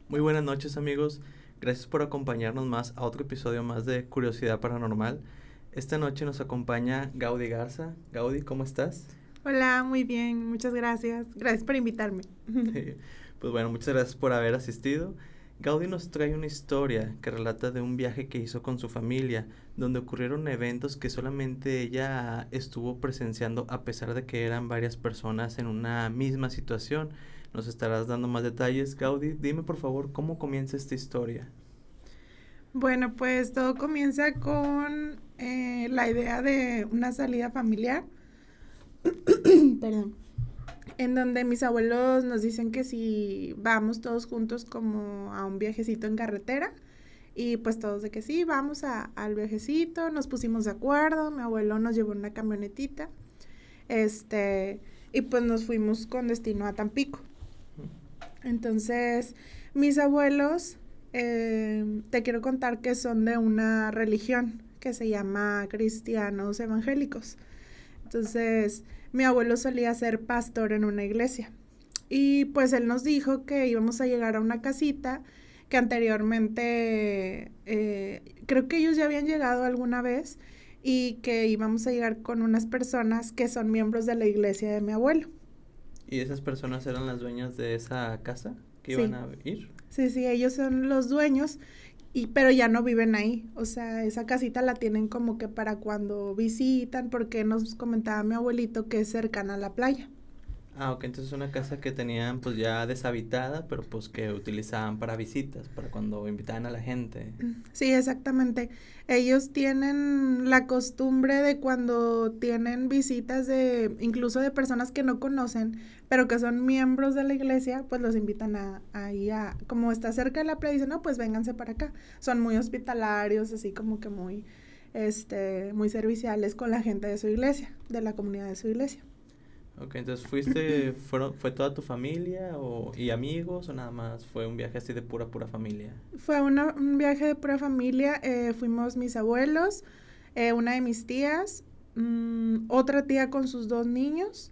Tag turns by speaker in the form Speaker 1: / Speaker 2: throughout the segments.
Speaker 1: Muy buenas noches, amigos. Gracias por acompañarnos más a otro episodio más de Curiosidad Paranormal. Esta noche nos acompaña Gaudí Garza. Gaudí, ¿cómo estás?
Speaker 2: Hola, muy bien, muchas gracias. Gracias por invitarme.
Speaker 1: Pues bueno, muchas gracias por haber asistido. Gaudí nos trae una historia que relata de un viaje que hizo con su familia, donde ocurrieron eventos que solamente ella estuvo presenciando a pesar de que eran varias personas en una misma situación. Nos estarás dando más detalles. Gaudí, dime por favor cómo comienza esta historia.
Speaker 2: Bueno, pues todo comienza con la idea de una salida familiar, perdón, en donde mis abuelos nos dicen que si vamos todos juntos como a un viajecito en carretera, y pues todos de que sí, vamos al viajecito, nos pusimos de acuerdo, mi abuelo nos llevó en una camionetita, este, y pues nos fuimos con destino a Tampico. Entonces, mis abuelos, te quiero contar que son de una religión que se llama cristianos evangélicos. Entonces, mi abuelo solía ser pastor en una iglesia. Y pues él nos dijo que íbamos a llegar a una casita que anteriormente, creo que ellos ya habían llegado alguna vez y que íbamos a llegar con unas personas que son miembros de la iglesia de mi abuelo.
Speaker 1: ¿Y esas personas eran las dueñas de esa casa que iban
Speaker 2: Sí,
Speaker 1: a ir?
Speaker 2: sí, ellos son los dueños, pero ya no viven ahí. O sea, esa casita la tienen como que para cuando visitan, porque nos comentaba mi abuelito que es cercana a la playa.
Speaker 1: Ah, ok, entonces es una casa que tenían pues ya deshabitada, pero pues que utilizaban para visitas, para cuando invitaban a la gente.
Speaker 2: Sí, exactamente. Ellos tienen la costumbre de cuando tienen visitas de, incluso de personas que no conocen, pero que son miembros de la iglesia, pues los invitan ahí a, como está cerca de la playa, dicen, no, pues vénganse para acá. Son muy hospitalarios, así como que muy, muy serviciales con la gente de su iglesia, de la comunidad de su iglesia.
Speaker 1: Ok, entonces fue toda tu familia y amigos o nada más fue un viaje así de pura familia?
Speaker 2: Fue un viaje de pura familia, fuimos mis abuelos, una de mis tías, otra tía con sus dos niños,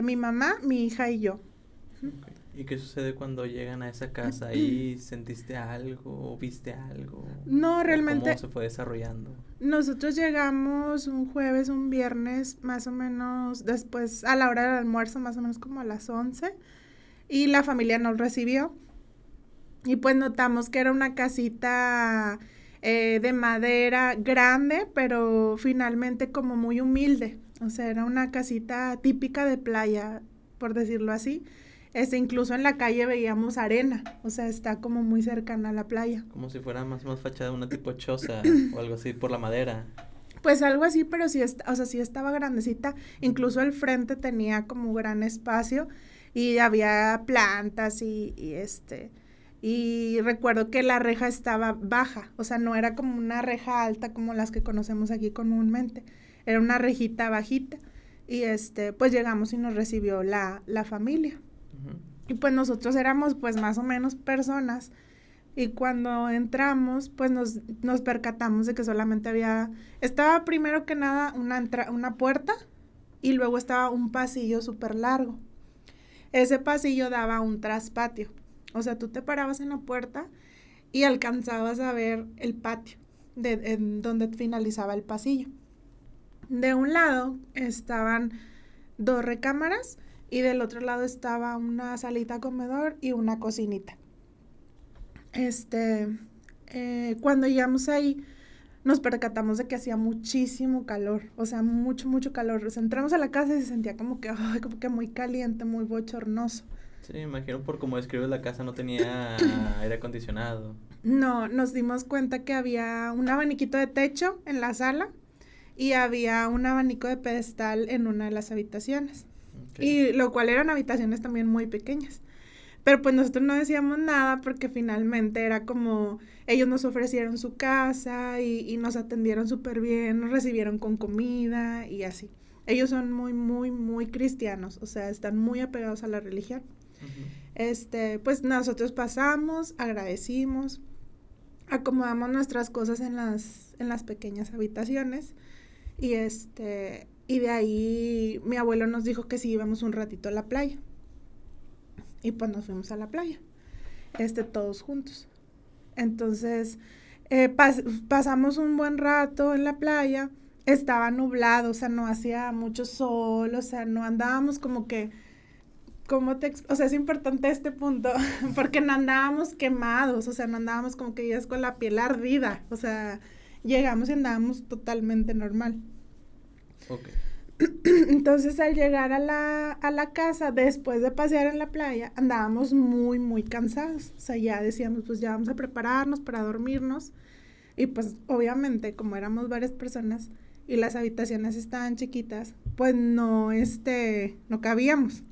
Speaker 2: mi mamá, mi hija y yo.
Speaker 1: Ok. ¿Y qué sucede cuando llegan a esa casa? ¿Ahí sentiste algo o viste algo?
Speaker 2: No,
Speaker 1: ¿O cómo
Speaker 2: realmente
Speaker 1: se fue desarrollando?
Speaker 2: nosotros llegamos un jueves, un viernes, más o menos después, a la hora del almuerzo, más o menos como a las 11, y la familia nos recibió. Y pues notamos que era una casita de madera grande, pero finalmente como muy humilde. O sea, era una casita típica de playa, por decirlo así. Incluso en la calle veíamos arena, o sea, está como muy cercana a la playa.
Speaker 1: Como si fuera más fachada una tipo choza o algo así por la madera.
Speaker 2: Pues algo así, pero sí, o sea, sí estaba grandecita. Incluso el frente tenía como gran espacio y había plantas y recuerdo que la reja estaba baja, o sea, no era como una reja alta como las que conocemos aquí comúnmente, era una rejita bajita y pues llegamos y nos recibió la familia.
Speaker 1: Ujú.
Speaker 2: Y pues nosotros éramos pues más o menos personas y cuando entramos pues nos percatamos de que solamente estaba primero que nada una puerta y luego estaba un pasillo súper largo. Ese pasillo daba a un traspatio. O sea, tú te parabas en la puerta y alcanzabas a ver el patio en donde finalizaba el pasillo. De un lado estaban dos recámaras y del otro lado estaba una salita comedor y una cocinita. Este, Cuando llegamos ahí, nos percatamos de que hacía muchísimo calor, o sea, mucho calor. O sea, entramos a la casa y se sentía como que, ay, como que muy caliente, muy bochornoso.
Speaker 1: Sí, me imagino por cómo describes la casa no tenía aire acondicionado.
Speaker 2: No, nos dimos cuenta que había un abaniquito de techo en la sala y había un abanico de pedestal en una de las habitaciones.
Speaker 1: Ok.
Speaker 2: Y lo cual eran habitaciones también muy pequeñas. Pero pues nosotros no decíamos nada porque finalmente era como ellos nos ofrecieron su casa y nos atendieron súper bien, nos recibieron con comida y así. Ellos son muy cristianos, o sea, están muy apegados a la religión.
Speaker 1: Ujú.
Speaker 2: Pues nosotros pasamos, agradecimos, acomodamos nuestras cosas en las pequeñas habitaciones y de ahí mi abuelo nos dijo que si íbamos un ratito a la playa y pues nos fuimos a la playa. todos juntos. Entonces, pasamos un buen rato en la playa, estaba nublado, o sea, no hacía mucho sol, o sea, no andábamos como que, o sea, es importante este punto, porque no andábamos quemados, o sea, no andábamos como que ya con la piel ardida, o sea, llegamos y andábamos totalmente normal.
Speaker 1: Ok.
Speaker 2: Entonces, al llegar a la casa, después de pasear en la playa, andábamos muy, muy cansados. O sea, ya decíamos, pues ya vamos a prepararnos para dormirnos. Y pues, obviamente, como éramos varias personas y las habitaciones estaban chiquitas, pues no cabíamos.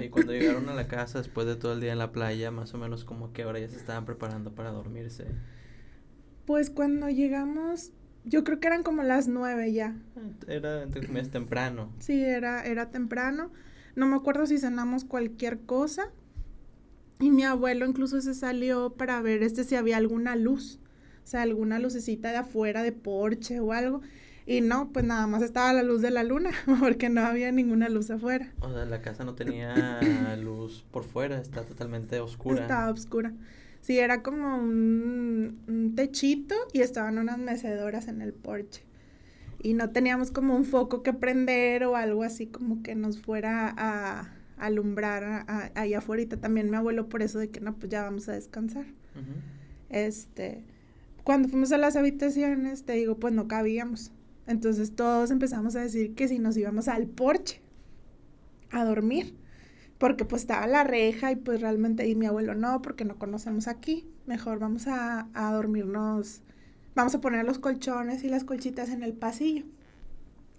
Speaker 1: Y cuando llegaron a la casa después de todo el día en la playa, más o menos como que ahora ya se estaban preparando para dormirse.
Speaker 2: Pues cuando llegamos, yo creo que eran como las 9 ya.
Speaker 1: Era, entre comillas, temprano.
Speaker 2: Sí, era temprano. No me acuerdo si cenamos cualquier cosa. Y mi abuelo incluso se salió para ver si había alguna luz. O sea, alguna lucecita de afuera, de porche o algo. Y no, pues nada más estaba la luz de la luna, porque no había ninguna luz afuera.
Speaker 1: O sea, la casa no tenía luz por fuera, está totalmente oscura.
Speaker 2: Estaba oscura. Sí, era como un techito y estaban unas mecedoras en el porche. Y no teníamos como un foco que prender o algo así como que nos fuera a alumbrar allá afuera. También mi abuelo por eso de que no, pues ya vamos a descansar.
Speaker 1: Uh-huh.
Speaker 2: Cuando fuimos a las habitaciones, te digo, pues no cabíamos. Entonces todos empezamos a decir que si nos íbamos al porche a dormir. Porque pues estaba la reja y pues realmente, y mi abuelo no, porque no conocemos aquí. Mejor vamos a dormirnos, vamos a poner los colchones y las colchitas en el pasillo.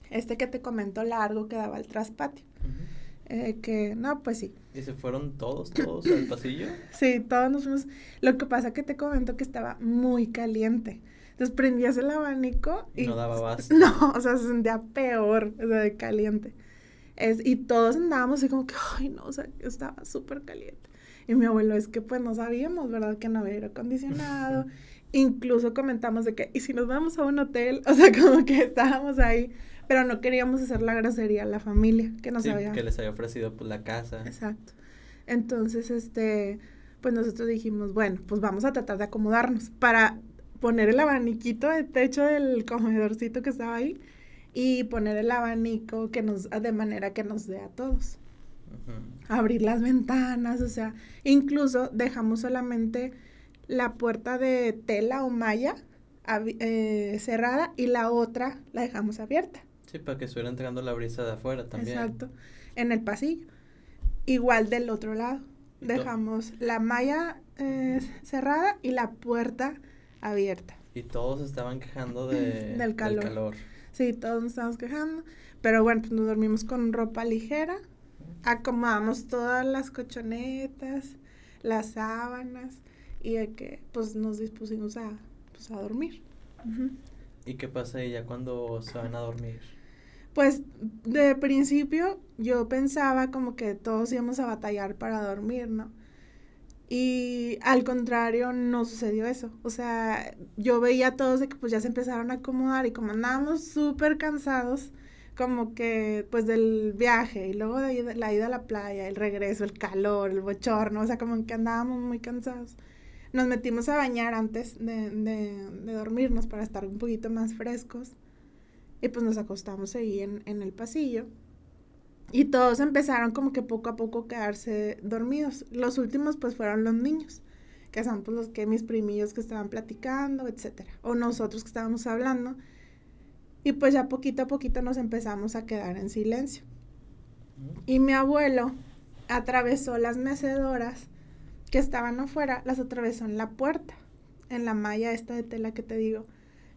Speaker 2: Que te comento largo que daba al traspatio.
Speaker 1: Uh-huh.
Speaker 2: Que no, pues sí.
Speaker 1: ¿Y se fueron todos al pasillo?
Speaker 2: Sí, todos nos fuimos. Lo que pasa que te comento que estaba muy caliente. Entonces prendías el abanico
Speaker 1: y no daba abasto.
Speaker 2: No, o sea, se sentía peor, o sea, de caliente. Y todos andábamos así como que, ay, no, o sea, estaba súper caliente. Y mi abuelo, es que pues no sabíamos, ¿verdad? Que no había aire acondicionado. Incluso comentamos de que, ¿y si nos vamos a un hotel? O sea, como que estábamos ahí, pero no queríamos hacer la grosería a la familia que nos había...
Speaker 1: que les había ofrecido pues la casa.
Speaker 2: Exacto. Entonces, pues nosotros dijimos, bueno, pues vamos a tratar de acomodarnos para poner el abaniquito de techo del comedorcito que estaba ahí y poner el abanico de manera que nos dé a todos. Uh-huh. Abrir las ventanas, o sea, incluso dejamos solamente la puerta de tela o malla cerrada y la otra la dejamos abierta.
Speaker 1: Sí, para que estuviera entrando la brisa de afuera también.
Speaker 2: Exacto, en el pasillo. Igual del otro lado, dejamos la malla cerrada y la puerta abierta.
Speaker 1: Y todos estaban quejando del calor.
Speaker 2: Sí, todos nos estábamos quejando, pero bueno, pues nos dormimos con ropa ligera, acomodamos todas las colchonetas, las sábanas, y de que pues nos dispusimos a dormir. Uh-huh.
Speaker 1: ¿Y qué pasa ahí ya cuando se van a dormir?
Speaker 2: Pues de principio yo pensaba como que todos íbamos a batallar para dormir, ¿no? Y al contrario, no sucedió eso. O sea, yo veía a todos de que pues ya se empezaron a acomodar y como andábamos súper cansados, como que pues del viaje y luego de la ida a la playa, el regreso, el calor, el bochorno, o sea, como que andábamos muy cansados. Nos metimos a bañar antes de dormirnos para estar un poquito más frescos y pues nos acostamos ahí en el pasillo. Y todos empezaron como que poco a poco quedarse dormidos. Los últimos pues fueron los niños, que son pues los que mis primillos que estaban platicando, etcétera. O nosotros que estábamos hablando. Y pues ya poquito a poquito nos empezamos a quedar en silencio. Y mi abuelo atravesó las mecedoras que estaban afuera, las atravesó en la puerta, en la malla esta de tela que te digo,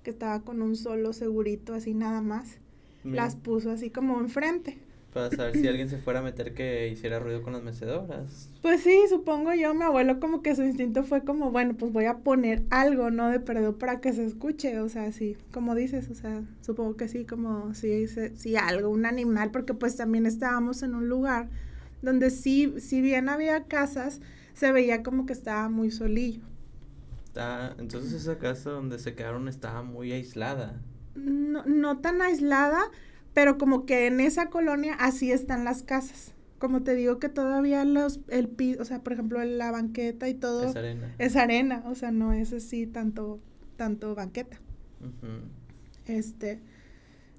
Speaker 2: que estaba con un solo segurito así nada más. Las puso así como enfrente.
Speaker 1: Para saber si alguien se fuera a meter que hiciera ruido con las mecedoras.
Speaker 2: Pues sí, supongo yo, mi abuelo como que su instinto fue como, bueno, pues voy a poner algo, ¿no? De perdido para que se escuche, o sea, sí, como dices, o sea, supongo que sí, como sí algo, un animal, porque pues también estábamos en un lugar donde sí, si bien había casas, se veía como que estaba muy solillo.
Speaker 1: Entonces esa casa donde se quedaron estaba muy aislada.
Speaker 2: No tan aislada, pero como que en esa colonia así están las casas. como te digo que todavía el piso, o sea, por ejemplo, la banqueta y todo es arena, o sea, no es así tanto banqueta.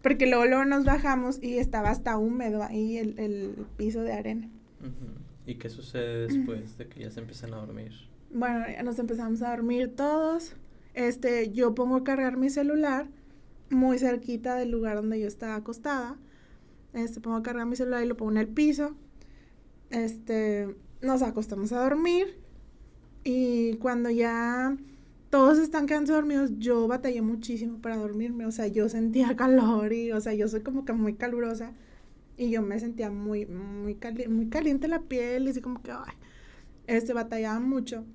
Speaker 2: Porque luego nos bajamos y estaba hasta húmedo ahí el piso de arena.
Speaker 1: ¿Y qué sucede después de que ya se empiezan a dormir?
Speaker 2: Bueno, ya nos empezamos a dormir todos. Yo pongo a cargar mi celular muy cerquita del lugar donde yo estaba acostada. Pongo a cargar mi celular y lo pongo en el piso. Nos acostamos a dormir. Y cuando ya todos están quedando dormidos, yo batallé muchísimo para dormirme. O sea, yo sentía calor y, o sea, yo soy como que muy calurosa. Y yo me sentía muy caliente la piel y así como que, batallaba mucho.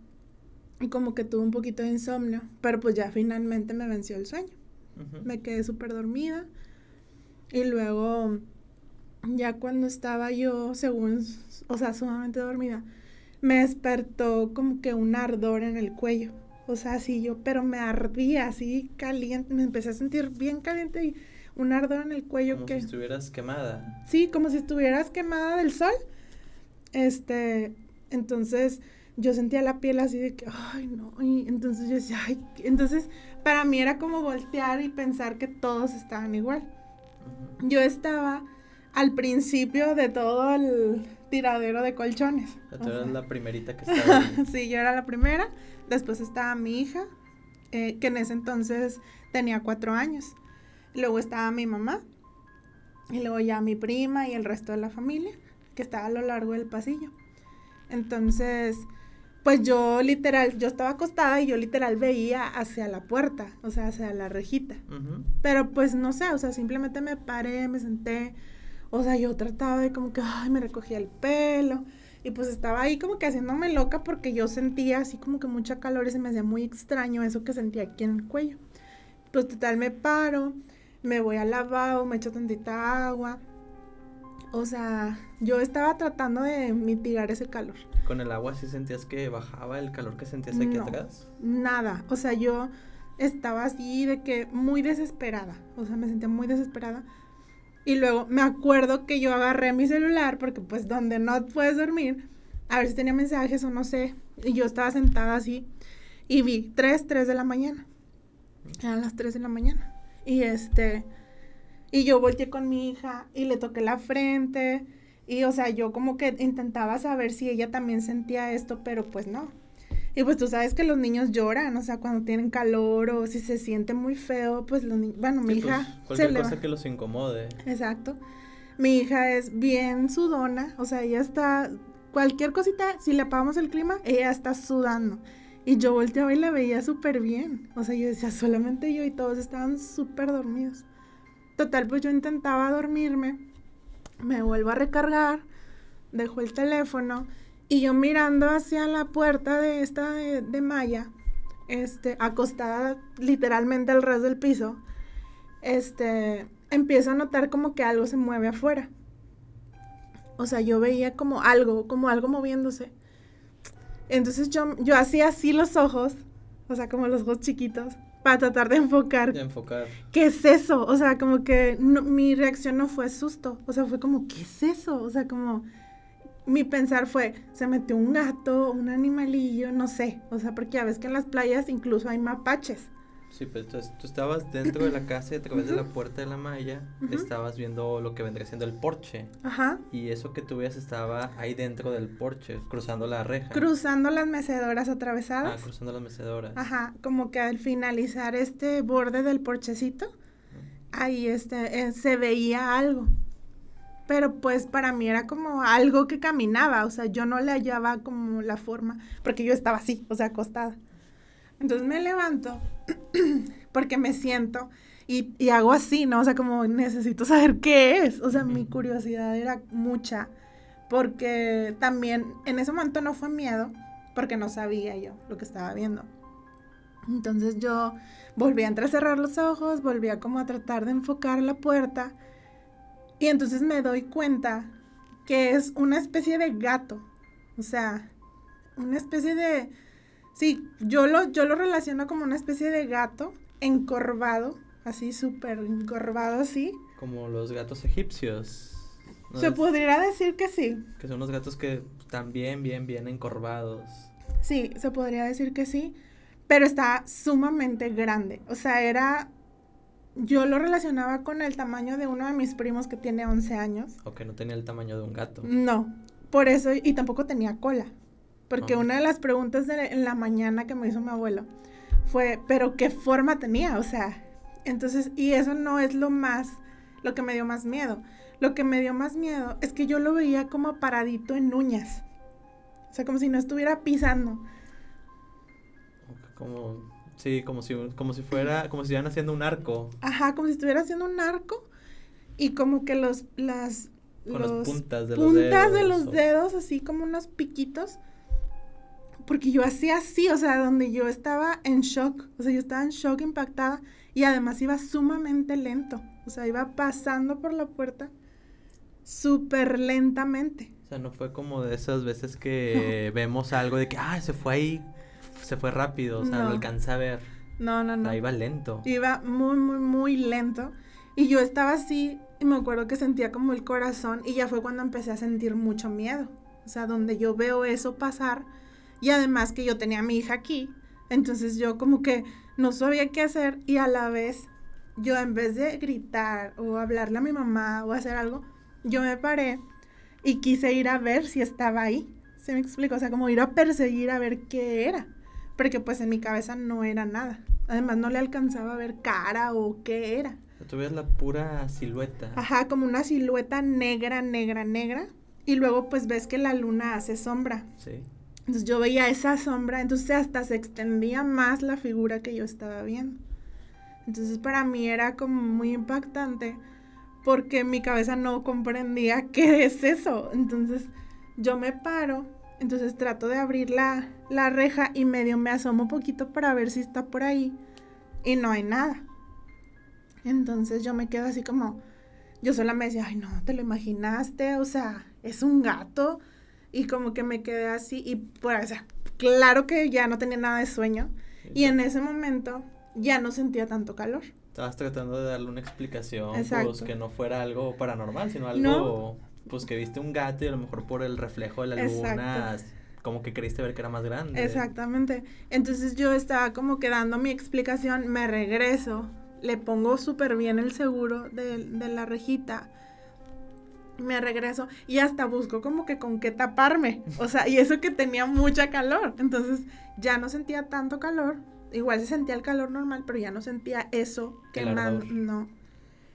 Speaker 2: Y como que tuve un poquito de insomnio. Pero pues ya finalmente me venció el sueño. Me quedé súper dormida. Y luego, ya cuando estaba yo, sumamente dormida, me despertó como que un ardor en el cuello. O sea, así pero me ardía así caliente. Me empecé a sentir bien caliente y un ardor en el cuello.
Speaker 1: Como si estuvieras quemada.
Speaker 2: Sí, como si estuvieras quemada del sol. Entonces yo sentía la piel así de que, ay, no. Y entonces yo decía, entonces para mí era como voltear y pensar que todos estaban igual. Yo estaba al principio de todo el tiradero de colchones.
Speaker 1: Tú eras la primerita que estaba ahí.
Speaker 2: Sí, yo era la primera. Después estaba mi hija, que en ese entonces tenía 4 años. Luego estaba mi mamá. Y luego ya mi prima y el resto de la familia, que estaba a lo largo del pasillo. Entonces, pues yo estaba acostada y yo literal veía hacia la puerta, o sea, hacia la rejita. Pero pues no sé, o sea, simplemente me paré, me senté, o sea, yo trataba de como que, me recogía el pelo, y pues estaba ahí como que haciéndome loca porque yo sentía así como que mucha calor y se me hacía muy extraño eso que sentía aquí en el cuello. Pues total me paro, me voy al lavabo, me echo tantita agua. O sea, yo estaba tratando de mitigar ese calor.
Speaker 1: ¿Con el agua sí sentías que bajaba el calor que sentías aquí atrás?
Speaker 2: Nada, o sea, yo estaba así de que muy desesperada, o sea, me sentía muy desesperada. Y luego me acuerdo que yo agarré mi celular, porque pues donde no puedes dormir, a ver si tenía mensajes o no sé, y yo estaba sentada así, y vi 3 de la mañana, eran las 3 de la mañana, y yo volteé con mi hija, y le toqué la frente, y o sea, yo como que intentaba saber si ella también sentía esto, pero pues no. Y pues tú sabes que los niños lloran, o sea, cuando tienen calor o si se siente muy feo, pues los niños, bueno, mi hija
Speaker 1: cualquier cosa que los incomode.
Speaker 2: Exacto. Mi hija es bien sudona, o sea, ella está, cualquier cosita, si le apagamos el clima, ella está sudando. Y yo volteaba y la veía súper bien, o sea, yo decía, solamente yo, y todos estaban súper dormidos. Total, pues yo intentaba dormirme, me vuelvo a recargar, dejo el teléfono, y yo mirando hacia la puerta de malla, acostada literalmente al ras del piso, empiezo a notar como que algo se mueve afuera. O sea, yo veía como algo moviéndose. Entonces yo hacía así los ojos, o sea, como los ojos chiquitos, para tratar de enfocar. ¿Qué es eso? O sea, como que mi reacción no fue susto, o sea, fue como, ¿qué es eso? O sea, como mi pensar fue, se metió un gato, un animalillo, no sé, o sea, porque ya ves que en las playas incluso hay mapaches.
Speaker 1: Sí, pues tú estabas dentro de la casa y a través de la puerta de la malla estabas viendo lo que vendría siendo el porche.
Speaker 2: Ajá.
Speaker 1: Y eso que tú veías estaba ahí dentro del porche, cruzando la reja.
Speaker 2: Cruzando las mecedoras atravesadas.
Speaker 1: Cruzando las mecedoras.
Speaker 2: Ajá, como que al finalizar este borde del porchecito, ahí se veía algo. Pero pues para mí era como algo que caminaba, o sea, yo no le hallaba como la forma, porque yo estaba así, o sea, acostada. Entonces me levanto, porque me siento y hago así, ¿no? O sea, como necesito saber qué es. O sea, mi curiosidad era mucha, porque también en ese momento no fue miedo, porque no sabía yo lo que estaba viendo. Entonces yo volví a entrecerrar los ojos, volví a como a tratar de enfocar la puerta, y entonces me doy cuenta que es una especie de gato, o sea, una especie de... Sí, yo lo relaciono como una especie de gato encorvado, así súper encorvado así.
Speaker 1: Como los gatos egipcios, ¿no?
Speaker 2: Se podría decir que sí.
Speaker 1: Que son unos gatos que están bien encorvados.
Speaker 2: Sí, se podría decir que sí, pero está sumamente grande. O sea, yo lo relacionaba con el tamaño de uno de mis primos que tiene 11 años.
Speaker 1: O que no tenía el tamaño de un gato.
Speaker 2: No, por eso, y tampoco tenía cola. Porque
Speaker 1: Oh.
Speaker 2: una de las preguntas en la mañana que me hizo mi abuelo fue, ¿pero qué forma tenía? O sea, entonces, y eso no es lo que me dio más miedo. Lo que me dio más miedo es que yo lo veía como paradito en uñas. O sea, como si no estuviera pisando.
Speaker 1: Como si estuvieran haciendo un arco.
Speaker 2: Ajá, como si estuviera haciendo un arco y como que las
Speaker 1: Con las puntas de
Speaker 2: los dedos, así como unos piquitos. Porque yo hacía así, o sea, donde yo estaba en shock. O sea, yo estaba en shock, impactada. Y además iba sumamente lento. O sea, iba pasando por la puerta súper lentamente.
Speaker 1: O sea, no fue como de esas veces que vemos algo de que, se fue ahí, se fue rápido, o sea,
Speaker 2: No.
Speaker 1: lo alcanza a ver.
Speaker 2: No.
Speaker 1: Ahí va lento.
Speaker 2: Iba muy lento. Y yo estaba así, y me acuerdo que sentía como el corazón. Y ya fue cuando empecé a sentir mucho miedo. O sea, donde yo veo eso pasar. Y además que yo tenía a mi hija aquí. Entonces yo como que no sabía qué hacer. Y a la vez, yo en vez de gritar o hablarle a mi mamá o hacer algo, yo me paré y quise ir a ver si estaba ahí. ¿Se me explica? O sea, como ir a perseguir a ver qué era. Porque pues en mi cabeza no era nada. Además no le alcanzaba a ver cara o qué era.
Speaker 1: Tú ves la pura silueta.
Speaker 2: Ajá, como una silueta negra. Y luego pues ves que la luna hace sombra.
Speaker 1: Sí.
Speaker 2: Entonces yo veía esa sombra, entonces hasta se extendía más la figura que yo estaba viendo. Entonces para mí era como muy impactante porque mi cabeza no comprendía qué es eso. Entonces yo me paro, entonces trato de abrir la reja y medio me asomo un poquito para ver si está por ahí y no hay nada. Entonces yo me quedo así como, yo sola me decía, ay no, te lo imaginaste, o sea, es un gato. Y como que me quedé así y pues, o sea, claro que ya no tenía nada de sueño. Y en ese momento ya no sentía tanto calor.
Speaker 1: Estabas tratando de darle una explicación,
Speaker 2: Exacto.
Speaker 1: pues que no fuera algo paranormal, sino algo,
Speaker 2: No.
Speaker 1: Pues que viste un gato y a lo mejor por el reflejo de la luna, como que creíste ver que era más grande.
Speaker 2: Exactamente. Entonces yo estaba como que dando mi explicación, me regreso, le pongo súper bien el seguro de la rejita, me regreso y hasta busco como que con qué taparme, o sea, y eso que tenía mucha calor, entonces ya no sentía tanto calor, igual se sentía el calor normal, pero ya no sentía eso que no,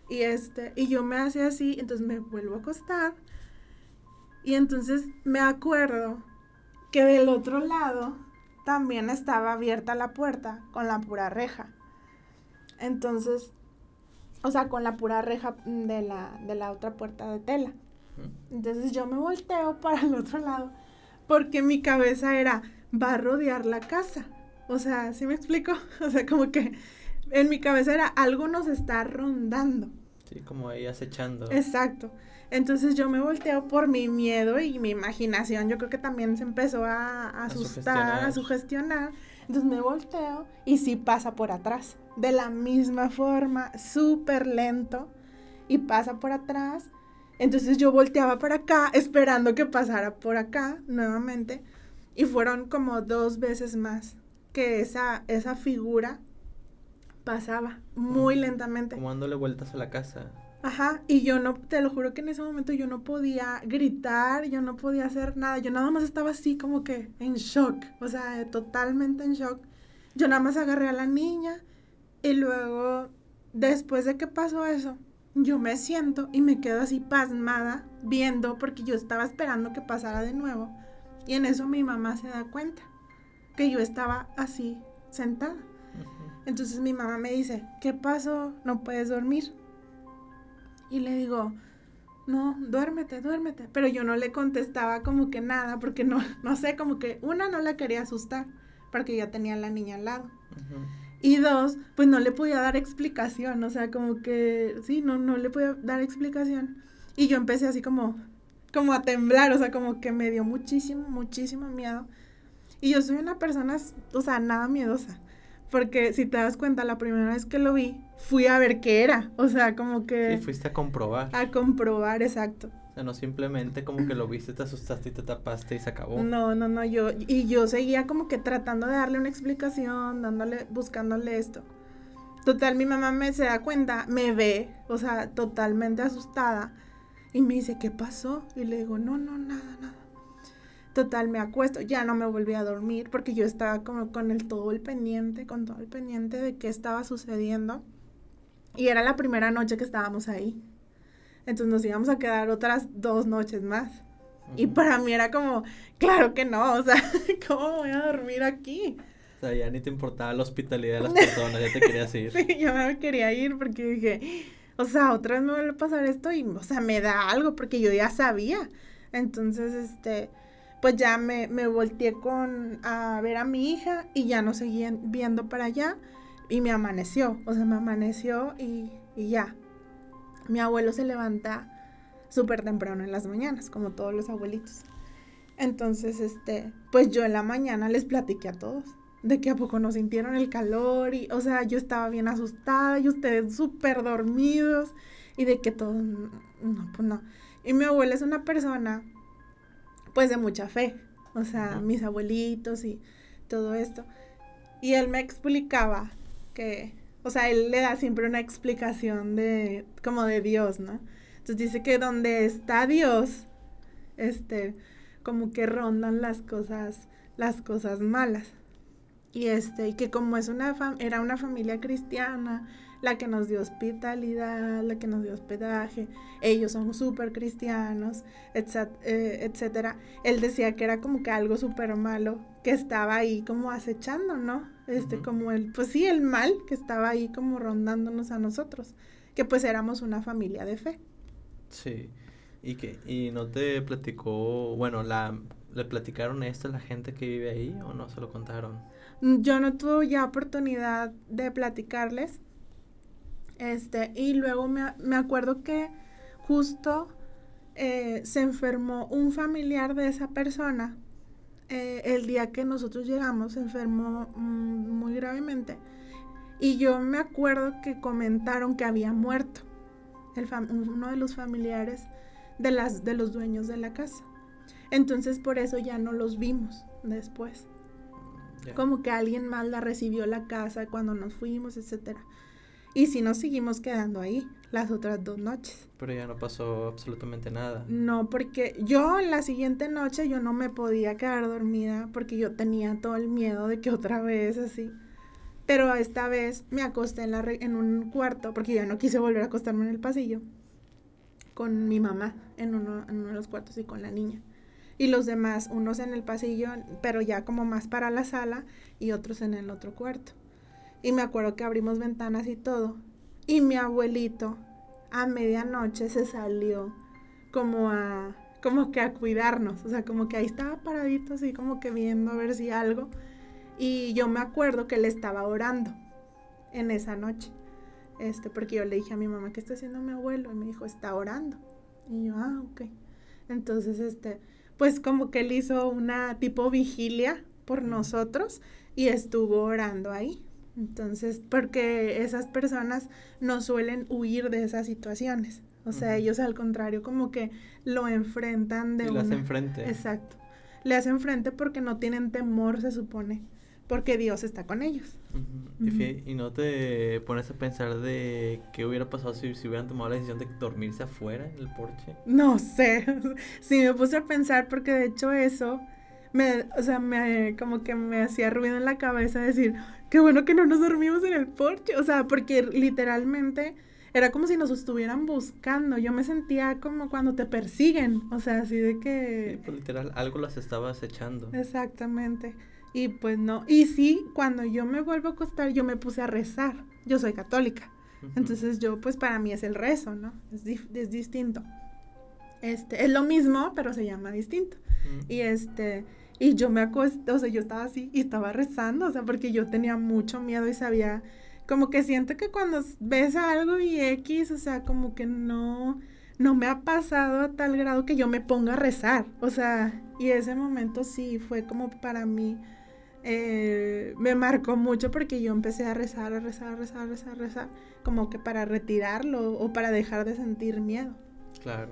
Speaker 2: y yo me hacía así, entonces me vuelvo a acostar, y entonces me acuerdo que del otro lado también estaba abierta la puerta con la pura reja, entonces, o sea, con la pura reja de la otra puerta de tela. Entonces yo me volteo para el otro lado porque mi cabeza era, va a rodear la casa. O sea, ¿sí me explico? O sea, como que en mi cabeza era, algo nos está rondando.
Speaker 1: Sí, como ahí acechando.
Speaker 2: Exacto. Entonces yo me volteo por mi miedo y mi imaginación. Yo creo que también se empezó a asustar, a sugestionar. Entonces me volteo y sí pasa por atrás. De la misma forma, súper lento. Y pasa por atrás. Entonces yo volteaba para acá, esperando que pasara por acá nuevamente. Y fueron como 2 veces más que esa figura pasaba muy lentamente.
Speaker 1: Como dándole vueltas a la casa.
Speaker 2: Ajá, y yo no, te lo juro que en ese momento yo no podía gritar, yo no podía hacer nada, yo nada más estaba así como que en shock, o sea, totalmente en shock. Yo nada más agarré a la niña y luego, después de que pasó eso, yo me siento y me quedo así pasmada viendo porque yo estaba esperando que pasara de nuevo y en eso mi mamá se da cuenta que yo estaba así sentada. Entonces mi mamá me dice, ¿qué pasó? ¿No puedes dormir? Y le digo, no, duérmete. Pero yo no le contestaba como que nada, porque no sé, como que una, no la quería asustar, porque ya tenía a la niña al lado. Y 2, pues no le podía dar explicación, o sea, como que, sí, no le podía dar explicación. Y yo empecé así como a temblar, o sea, como que me dio muchísimo miedo. Y yo soy una persona, o sea, nada miedosa. Porque si te das cuenta, la primera vez que lo vi, fui a ver qué era, o sea, como que...
Speaker 1: Sí, fuiste a comprobar.
Speaker 2: A comprobar, exacto.
Speaker 1: O sea, no simplemente como que lo viste, te asustaste y te tapaste y se acabó.
Speaker 2: No, yo seguía como que tratando de darle una explicación, buscándole esto. Total, mi mamá se da cuenta, me ve, o sea, totalmente asustada, y me dice, ¿qué pasó? Y le digo, no, nada. Total, me acuesto, ya no me volví a dormir, porque yo estaba como con todo el pendiente de qué estaba sucediendo, y era la primera noche que estábamos ahí, entonces nos íbamos a quedar otras 2 noches más, y para mí era como, claro que no, o sea, ¿cómo voy a dormir aquí?
Speaker 1: O sea, ya ni te importaba la hospitalidad de las personas, ya te querías ir.
Speaker 2: Sí, yo me quería ir porque dije, o sea, otra vez me vuelve a pasar esto y, o sea, me da algo porque yo ya sabía. Entonces, pues ya me volteé a ver a mi hija y ya no seguí viendo para allá y me amaneció, y ya. Mi abuelo se levanta súper temprano en las mañanas, como todos los abuelitos. Entonces, pues yo en la mañana les platiqué a todos de que a poco no sintieron el calor y, o sea, yo estaba bien asustada y ustedes súper dormidos y de que todos, no, pues no. Y mi abuela es una persona, pues, de mucha fe, o sea, mis abuelitos y todo esto. Y él me explicaba que, o sea, él le da siempre una explicación como de Dios, ¿no? Entonces dice que donde está Dios, como que rondan las cosas malas. Y que como era una familia cristiana, la que nos dio hospitalidad, la que nos dio hospedaje, ellos son súper cristianos, etcétera. Él decía que era como que algo súper malo que estaba ahí como acechando, ¿no? Como pues sí, el mal que estaba ahí como rondándonos a nosotros, que pues éramos una familia de fe.
Speaker 1: Sí, y no te platicó, bueno, ¿le platicaron esto a la gente que vive ahí o no se lo contaron?
Speaker 2: Yo no tuve ya oportunidad de platicarles. Y luego me acuerdo que justo se enfermó un familiar de esa persona. El día que nosotros llegamos se enfermó muy gravemente. Y yo me acuerdo que comentaron que había muerto uno de los familiares de los dueños de la casa. Entonces por eso ya no los vimos después. Yeah. Como que alguien más la recibió la casa cuando nos fuimos, etcétera. Y sí nos seguimos quedando ahí las otras 2 noches.
Speaker 1: Pero ya no pasó absolutamente nada.
Speaker 2: No, porque yo la siguiente noche yo no me podía quedar dormida porque yo tenía todo el miedo de que otra vez así. Pero esta vez me acosté en un cuarto porque ya no quise volver a acostarme en el pasillo con mi mamá en uno de los cuartos y con la niña. Y los demás, unos en el pasillo, pero ya como más para la sala y otros en el otro cuarto. Y me acuerdo que abrimos ventanas y todo. Y mi abuelito a medianoche se salió como que a cuidarnos. O sea, como que ahí estaba paradito así como que viendo a ver si algo. Y yo me acuerdo que él estaba orando en esa noche. Porque yo le dije a mi mamá, ¿qué está haciendo mi abuelo? Y me dijo, está orando. Y yo, ok. Entonces, pues como que él hizo una tipo vigilia por nosotros y estuvo orando ahí. Entonces, porque esas personas no suelen huir de esas situaciones. O sea, ellos al contrario como que lo enfrentan
Speaker 1: le hacen frente.
Speaker 2: Exacto. Le hacen frente porque no tienen temor, se supone. Porque Dios está con ellos.
Speaker 1: Y no te pones a pensar de qué hubiera pasado si hubieran tomado la decisión de dormirse afuera en el porche.
Speaker 2: No sé. Sí, me puse a pensar porque de hecho eso como que me hacía ruido en la cabeza decir, qué bueno que no nos dormimos en el porche. O sea, porque literalmente era como si nos estuvieran buscando. Yo me sentía como cuando te persiguen. O sea, así de que...
Speaker 1: Sí, pues literal, algo las estaba acechando.
Speaker 2: Exactamente. Y pues no. Y sí, cuando yo me vuelvo a acostar, yo me puse a rezar. Yo soy católica. Entonces yo, pues para mí es el rezo, ¿no? Es distinto. Es lo mismo, pero se llama distinto. Y yo me acosté, o sea, yo estaba así y estaba rezando, o sea, porque yo tenía mucho miedo y sabía, como que siento que cuando ves algo y X, o sea, como que no me ha pasado a tal grado que yo me ponga a rezar, o sea, y ese momento sí fue como para mí me marcó mucho porque yo empecé a rezar, como que para retirarlo o para dejar de sentir miedo.
Speaker 1: Claro.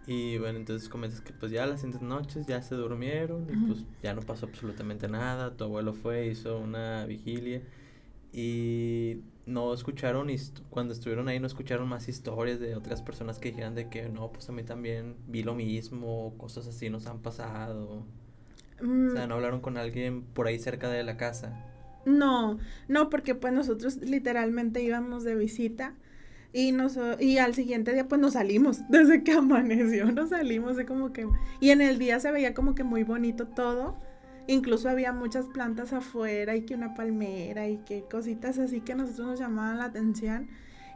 Speaker 1: Y bueno, entonces comentas que pues ya las siguientes noches ya se durmieron y pues ya no pasó absolutamente nada. Tu abuelo fue, hizo una vigilia y no escucharon, cuando estuvieron ahí no escucharon más historias de otras personas que dijeran de que no, pues a mí también vi lo mismo, cosas así nos han pasado. O sea, no hablaron con alguien por ahí cerca de la casa.
Speaker 2: No, porque pues nosotros literalmente íbamos de visita y al siguiente día pues nos salimos, desde que amaneció nos salimos, de como que, y en el día se veía como que muy bonito todo, incluso había muchas plantas afuera y que una palmera y que cositas así que a nosotros nos llamaban la atención.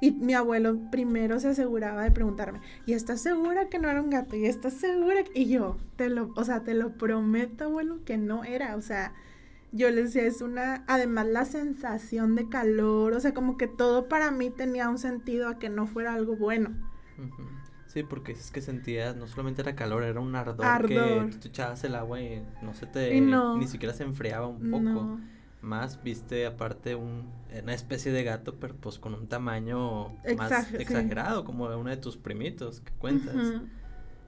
Speaker 2: Y mi abuelo primero se aseguraba de preguntarme, ¿y estás segura que no era un gato? ¿Y estás segura? Y yo, te lo prometo, abuelo, que no era, o sea, yo les decía, además la sensación de calor, o sea, como que todo para mí tenía un sentido a que no fuera algo bueno.
Speaker 1: Uh-huh. Sí, porque es que sentías, no solamente era calor, era un ardor. Que tú echabas el agua y ni siquiera se enfriaba un poco.
Speaker 2: No.
Speaker 1: Más viste aparte una especie de gato, pero pues con un tamaño más exagerado, sí, como uno de tus primitos que cuentas. Uh-huh.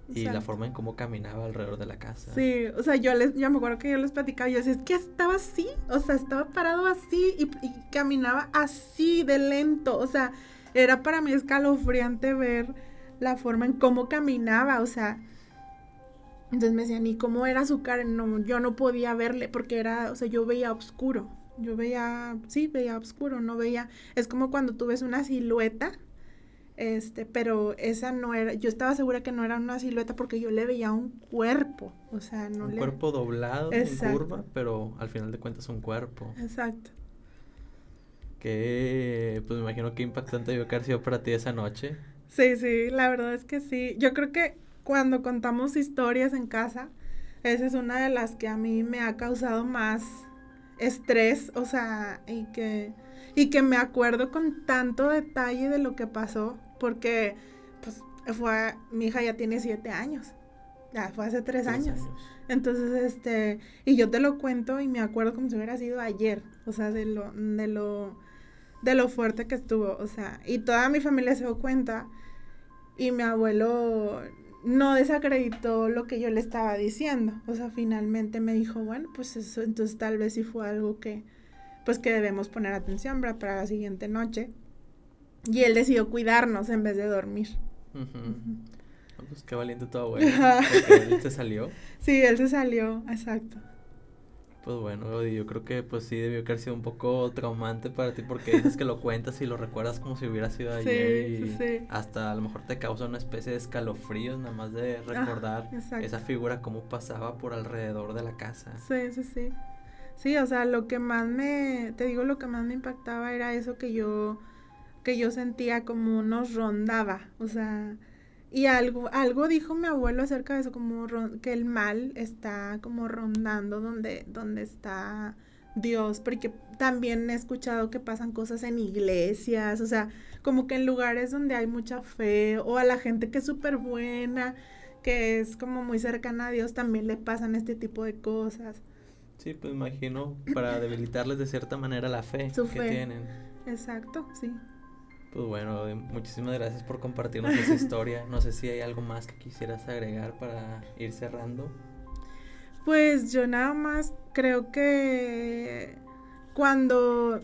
Speaker 1: Y exacto, la forma en cómo caminaba alrededor de la casa.
Speaker 2: Sí, o sea, yo me acuerdo que yo les platicaba, yo decía, es que estaba así, o sea, estaba parado así y caminaba así de lento, o sea, era para mí escalofriante ver la forma en cómo caminaba, o sea, entonces me decían, ¿y cómo era su cara? No, yo no podía verle porque o sea, yo veía oscuro, veía oscuro, no veía, es como cuando tú ves una silueta, pero esa no era, yo estaba segura que no era una silueta porque yo le veía un cuerpo, o sea, no
Speaker 1: un cuerpo doblado, exacto, en curva, pero al final de cuentas un cuerpo.
Speaker 2: Exacto.
Speaker 1: Que, pues me imagino que impactante debió haber sido para ti esa noche.
Speaker 2: Sí, la verdad es que sí, yo creo que cuando contamos historias en casa, esa es una de las que a mí me ha causado más estrés, o sea, y que me acuerdo con tanto detalle de lo que pasó, porque pues mi hija ya tiene 7 años, ya fue hace 3 años. Entonces, y yo te lo cuento y me acuerdo como si hubiera sido ayer, o sea, de lo fuerte que estuvo, o sea, y toda mi familia se dio cuenta y mi abuelo no desacreditó lo que yo le estaba diciendo, o sea, finalmente me dijo, bueno, pues eso, entonces tal vez sí fue algo que debemos poner atención, ¿verdad? Para la siguiente noche, y él decidió cuidarnos en vez de dormir.
Speaker 1: Pues qué valiente tu abuelo, porque él se salió.
Speaker 2: Sí, él se salió, exacto.
Speaker 1: Pues bueno, yo creo que pues sí debió haber sido un poco traumante para ti porque dices que lo cuentas y lo recuerdas como si hubiera sido ayer y hasta a lo mejor te causa una especie de escalofríos nada más de recordar esa figura cómo pasaba por alrededor de la casa.
Speaker 2: Sí. Sí, o sea, lo que más me impactaba era eso que yo sentía como nos rondaba, o sea, y algo dijo mi abuelo acerca de eso, como que el mal está como rondando donde está Dios, porque también he escuchado que pasan cosas en iglesias, o sea, como que en lugares donde hay mucha fe, o a la gente que es súper buena, que es como muy cercana a Dios, también le pasan este tipo de cosas.
Speaker 1: Sí, pues imagino, para debilitarles de cierta manera la fe que tienen.
Speaker 2: Exacto, sí.
Speaker 1: Pues bueno, muchísimas gracias por compartirnos esa historia. No sé si hay algo más que quisieras agregar para ir cerrando.
Speaker 2: Pues yo nada más creo que cuando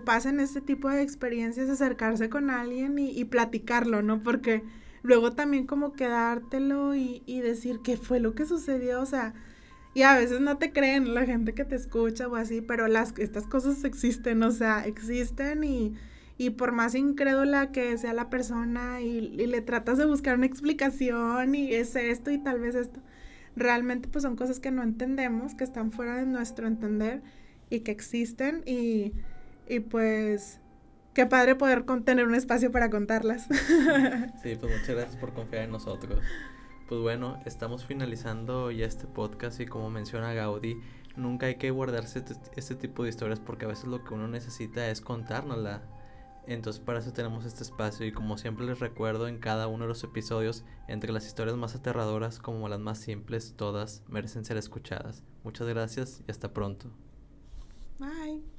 Speaker 2: pasen este tipo de experiencias, acercarse con alguien y platicarlo, ¿no? Porque luego también como quedártelo y decir qué fue lo que sucedió, o sea, y a veces no te creen la gente que te escucha o así, pero estas cosas existen, o sea, existen y por más incrédula que sea la persona y le tratas de buscar una explicación y es esto y tal vez esto, realmente pues son cosas que no entendemos, que están fuera de nuestro entender y que existen y pues qué padre poder tener un espacio para contarlas.
Speaker 1: Sí, pues muchas gracias por confiar en nosotros. Pues bueno, estamos finalizando ya este podcast y como menciona Gaudí, nunca hay que guardarse este tipo de historias porque a veces lo que uno necesita es contárnosla. Entonces para eso tenemos este espacio y como siempre les recuerdo en cada uno de los episodios, entre las historias más aterradoras como las más simples, todas merecen ser escuchadas. Muchas gracias y hasta pronto.
Speaker 2: Bye.